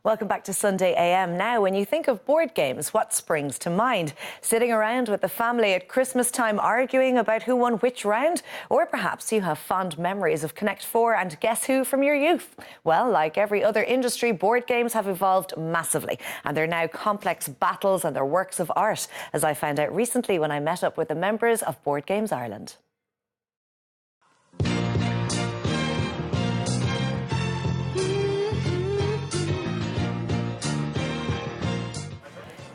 Welcome back to Sunday AM. Now, when you think of board games, what springs to mind? Sitting around with the family at Christmas time arguing about who won which round? Or perhaps you have fond memories of Connect 4 and Guess Who from your youth? Well, like every other industry, board games have evolved massively, and they're now complex battles and they're works of art, as I found out recently when I met up with the members of Board Games Ireland.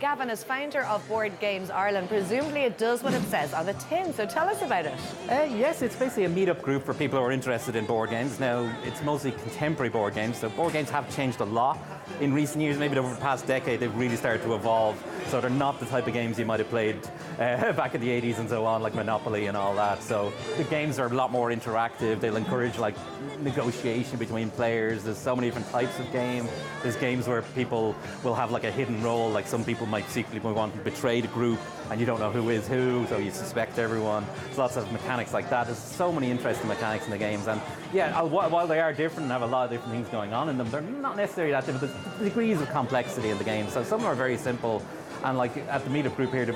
Gavin, as founder of Board Games Ireland, presumably it does what it says on the tin, so tell us about it. Yes, it's basically a meet-up group for people who are interested in board games. Now, it's mostly contemporary board games, so board games have changed a lot in recent years. Maybe over the past decade, they've really started to evolve, so they're not the type of games you might have played back in the 80s and so on, like Monopoly and all that. So the games are a lot more interactive. They'll encourage like negotiation between players. There's so many different types of game. There's games where people will have like a hidden role, like some people might secretly want to betray the group and you don't know who is who, so you suspect everyone. There's lots of mechanics like that. There's so many interesting mechanics in the games, and yeah, while they are different and have a lot of different things going on in them, they're not necessarily that different. There's degrees of complexity in the game, so some of them are very simple, and like at the meetup group here,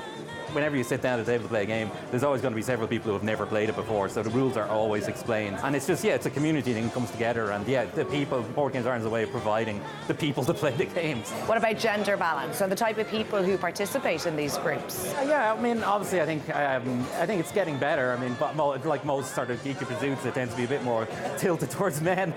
whenever you sit down at the table to play a game, there's always going to be several people who have never played it before, so the rules are always explained. And it's just, yeah, it's a community thing that comes together, and yeah, the people, Board Games Ireland is a way of providing the people to play the games. What about gender balance and the type of people who participate in these groups? Yeah, I mean, obviously, I think it's getting better. I mean, but like most sort of geeky pursuits, it tends to be a bit more tilted towards men,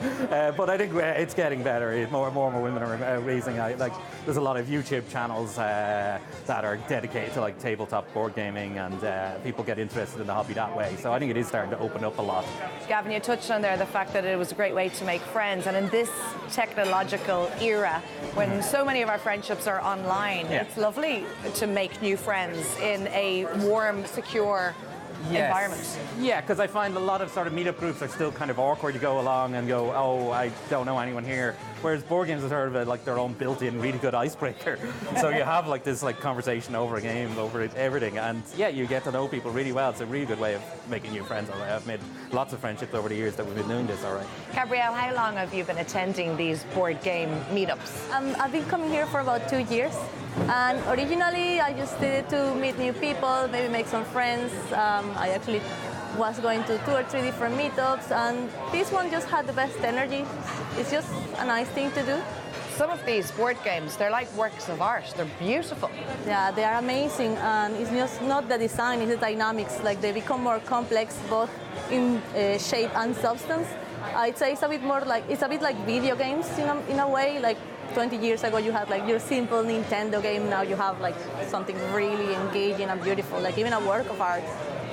but I think it's getting better. More women are raising. Like, there's a lot of YouTube channels that are dedicated to like tabletop board gaming, and people get interested in the hobby that way. So I think it is starting to open up a lot. Gavin, you touched on there the fact that it was a great way to make friends, and in this technological era, when so many of our friendships are online, it's lovely to make new friends in a warm, secure environment. Yeah, because I find a lot of sort of meetup groups are still kind of awkward. You go along and go, oh, I don't know anyone here. Whereas board games are sort of like their own built-in, really good icebreaker. So you have like this like conversation over a game, over everything, and yeah, you get to know people really well. It's a really good way of making new friends. All right, I've made lots of friendships over the years that we've been doing this. All right. Gabrielle, how long have you been attending these board game meetups? I've been coming here for about 2 years. And originally, I just did it to meet new people, maybe make some friends. I actually was going to 2 or 3 different meetups, and this one just had the best energy. It's just a nice thing to do. Some of these board games, they're like works of art. They're beautiful. Yeah, they are amazing, and it's just not the design, it's the dynamics. Like, they become more complex, both in shape and substance. I'd say it's a bit more like, it's a bit like video games in a way. Like 20 years ago, you had like your simple Nintendo game. Now you have like something really engaging and beautiful, like even a work of art.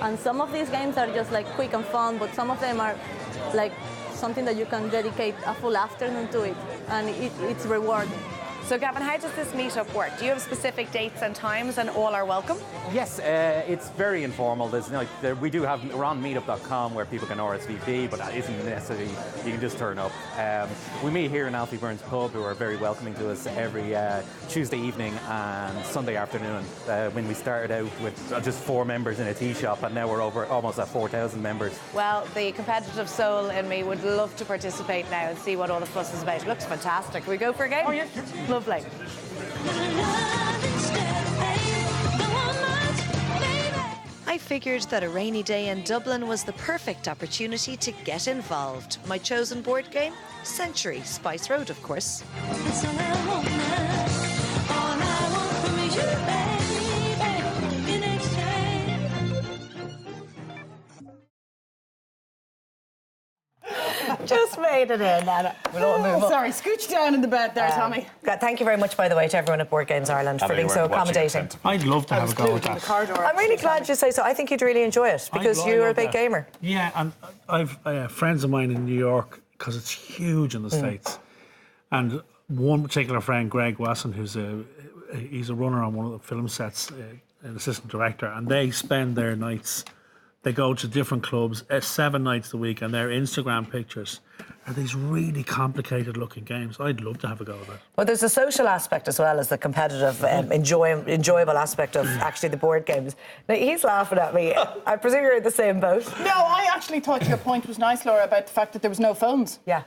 And some of these games are just like quick and fun, but some of them are like something that you can dedicate a full afternoon to it, and it's rewarding. So Gavin, how does this meetup work? Do you have specific dates and times, and all are welcome? Yes, it's very informal. There's we do have, we're on meetup.com where people can RSVP, but that isn't necessarily, you can just turn up. We meet here in Alfie Burns Pub, who are very welcoming to us every Tuesday evening and Sunday afternoon. When we started out with just 4 members in a tea shop, and now we're over almost at 4,000 members. Well, the competitive soul in me would love to participate now and see what all the fuss is about. It looks fantastic. We go for a game? Oh, yeah, sure. Lovely. I figured that a rainy day in Dublin was the perfect opportunity to get involved. My chosen board game? Century, Spice Road, of course. Just made it in, Anna. We'll all move up. Sorry, scooch down in the bed there, Tommy. Thank you very much, by the way, to everyone at Board Games Ireland for being so accommodating. I'd love to have a go at that. I'm really glad you say so. I think you'd really enjoy it because you're a big gamer. Yeah, and I've friends of mine in New York, because it's huge in the States. And one particular friend, Greg Wasson, he's a runner on one of the film sets, an assistant director, and they spend their nights. They go to different clubs 7 nights a week, and their Instagram pictures are these really complicated-looking games. I'd love to have a go at it. Well, there's a social aspect as well as the competitive, enjoyable aspect of actually the board games. Now, he's laughing at me. I presume you're in the same boat. No, I actually thought your point was nice, Laura, about the fact that there was no phones. Yeah.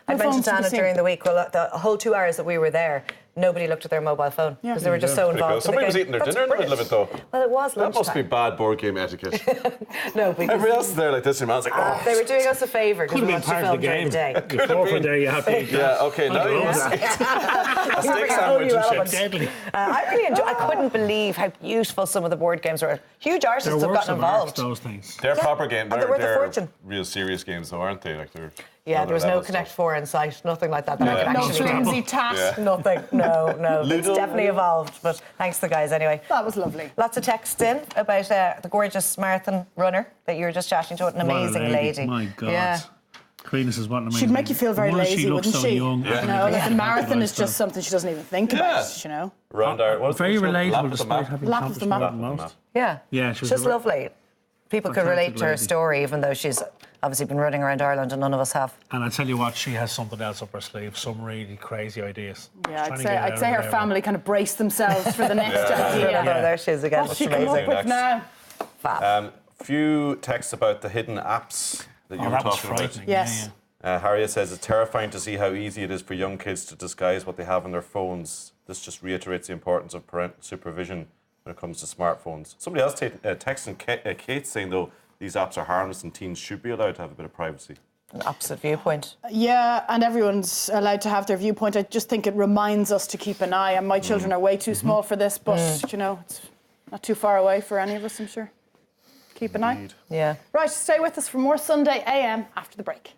I mentioned phones to to be Anna seen. during the week, well, the whole 2 hours that we were there, nobody looked at their mobile phone because they were just so There you go. involved. in the Somebody was game. eating their That's dinner in the middle of it, though. Well, it was That lunchtime. must be bad board game etiquette. No, because Everybody else is there like this, your man's like, oh. they were doing us a favour because Could we have been wanted to part of film the during game. the day. You're forfeit there, you have to eat that. Yeah, okay, now I you love must that. a steak Bring a whole sandwich new and element. chips. Deadly. I really enjoyed. I couldn't believe how beautiful some of the board games were. Huge artists They're have works gotten of art, involved. those things. They're proper games. and they're worth a They're fortune. real serious games, though, aren't they? Like they're Yeah, there was no level Connect stuff. 4 in sight. Nothing like that. I could No actually do. flimsy tat. Yeah. Nothing. No. It's Ludo. definitely evolved. But thanks to the guys anyway. That was lovely. Lots of texts in about the gorgeous marathon runner that you were just chatting to. What an What a amazing lady. My God. Yeah. Cleanest is what an amazing. She'd make you feel very Wonder she lazy, looks wouldn't so she? young. Yeah. You know, like the marathon is just something she doesn't even think about, you know. Round Ireland. What's Very it called? Lap relatable of the despite map. having Lap of the accomplished map. more than Lap of the most. map. Yeah. She was Just a lovely. People could relate to her lady. story, even though she's obviously been running around Ireland and none of us have. And I tell you what, she has something else up her sleeve. Some really crazy ideas. Yeah, Trying to I'd get it say out her of there. family kind of braced themselves for the next Yeah. idea. Oh, there she is again. What's she That's come up amazing. with now? Fab. Few texts about the hidden apps that you Oh, were that was talking about. frightening. Yes. Harriet says it's terrifying to see how easy it is for young kids to disguise what they have on their phones. This just reiterates the importance of parental supervision when it comes to smartphones. Somebody else texting Kate saying, though, these apps are harmless and teens should be allowed to have a bit of privacy. An opposite viewpoint. Yeah, and everyone's allowed to have their viewpoint. I just think it reminds us to keep an eye. And my children are way too small for this, but, you know, it's not too far away for any of us, I'm sure. Keep an eye. Indeed. Yeah. Right, stay with us for more Sunday AM after the break.